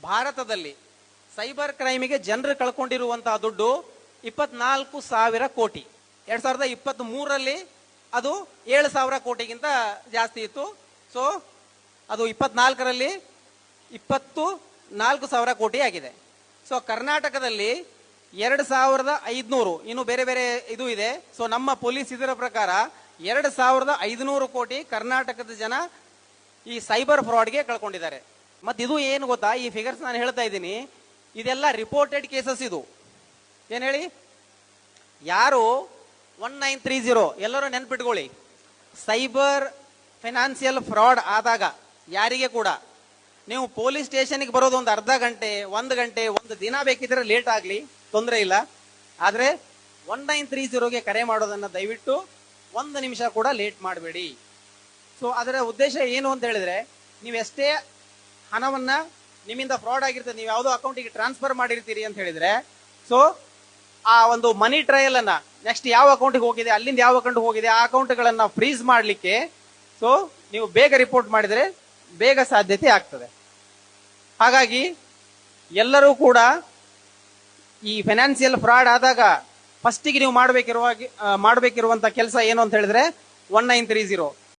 ಭಾರತದಲ್ಲಿ ಸೈಬರ್ ಕ್ರೈಮಿಗೆ ಜನರು ಕಳ್ಕೊಂಡಿರುವಂತಹ ದುಡ್ಡು 24,000 ಕೋಟಿ. 2023ರಲ್ಲಿ ಅದು 7,000 ಕೋಟಿಗಿಂತ ಜಾಸ್ತಿ ಇತ್ತು. ಸೊ ಅದು 24ರಲ್ಲಿ 24,000 ಕೋಟಿ ಆಗಿದೆ. ಸೊ ಕರ್ನಾಟಕದಲ್ಲಿ 2,500 ಇನ್ನು ಬೇರೆ ಬೇರೆ ಇದು ಇದೆ. ಸೊ ನಮ್ಮ ಪೊಲೀಸ್ ಇದರ ಪ್ರಕಾರ 2,500 ಕೋಟಿ ಕರ್ನಾಟಕದ ಜನ ಈ ಸೈಬರ್ ಫ್ರಾಡ್ಗೆ ಕಳ್ಕೊಂಡಿದ್ದಾರೆ. ಮತ್ತೆ ಇದು ಏನು ಗೊತ್ತಾ, ಈ ಫಿಗರ್ಸ್ ನಾನು ಹೇಳ್ತಾ ಇದ್ದೀನಿ, ಇದೆಲ್ಲ ರಿಪೋರ್ಟೆಡ್ ಕೇಸಸ್. ಇದು ಏನ್ ಹೇಳಿ, ಯಾರು 1930 ಎಲ್ಲರೂ ನೆನ್ಪಿಟ್ಕೊಳ್ಳಿ, ಸೈಬರ್ ಫೈನಾನ್ಸಿಯಲ್ ಫ್ರಾಡ್ ಆದಾಗ ಯಾರಿಗೆ ಕೂಡ ನೀವು ಪೊಲೀಸ್ ಸ್ಟೇಷನ್ಗೆ ಬರೋದು ಒಂದು ಅರ್ಧ ಗಂಟೆ, 1 ಗಂಟೆ, 1 ದಿನ ಬೇಕಿದ್ರೆ ಲೇಟ್ ಆಗಲಿ, ತೊಂದರೆ ಇಲ್ಲ. ಆದರೆ 1930ಗೆ ಕರೆ ಮಾಡೋದನ್ನ ದಯವಿಟ್ಟು 1 ನಿಮಿಷ ಕೂಡ ಲೇಟ್ ಮಾಡಬೇಡಿ. ಸೊ ಅದರ ಉದ್ದೇಶ ಏನು ಅಂತ ಹೇಳಿದ್ರೆ, ನೀವು ಎಷ್ಟೇ ಹಣವನ್ನ ನಿಮ್ಮಿಂದ ಫ್ರಾಡ್ ಆಗಿರ್ತದೆ, ನೀವು ಯಾವುದೋ ಅಕೌಂಟಿಗೆ ಟ್ರಾನ್ಸ್ಫರ್ ಮಾಡಿರ್ತೀರಿ ಅಂತ ಹೇಳಿದ್ರೆ, ಸೊ ಆ ಒಂದು ಮನಿ ಟ್ರಯಲ್ ಅನ್ನ ನೆಕ್ಸ್ಟ್ ಯಾವ ಅಕೌಂಟ್ಗೆ ಹೋಗಿದೆ, ಅಲ್ಲಿಂದ ಯಾವ ಅಕೌಂಟ್ ಹೋಗಿದೆ, ಆ ಅಕೌಂಟ್ಗಳನ್ನ ಫ್ರೀಸ್ ಮಾಡಲಿಕ್ಕೆ ಸೊ ನೀವು ಬೇಗ ರಿಪೋರ್ಟ್ ಮಾಡಿದ್ರೆ ಬೇಗ ಸಾಧ್ಯತೆ ಆಗ್ತದೆ. ಹಾಗಾಗಿ ಎಲ್ಲರೂ ಕೂಡ ಈ ಫೈನಾನ್ಸಿಯಲ್ ಫ್ರಾಡ್ ಆದಾಗ ಫಸ್ಟಿಗೆ ನೀವು ಮಾಡಬೇಕಿರುವಂತ ಕೆಲಸ ಏನು ಅಂತ ಹೇಳಿದ್ರೆ 1930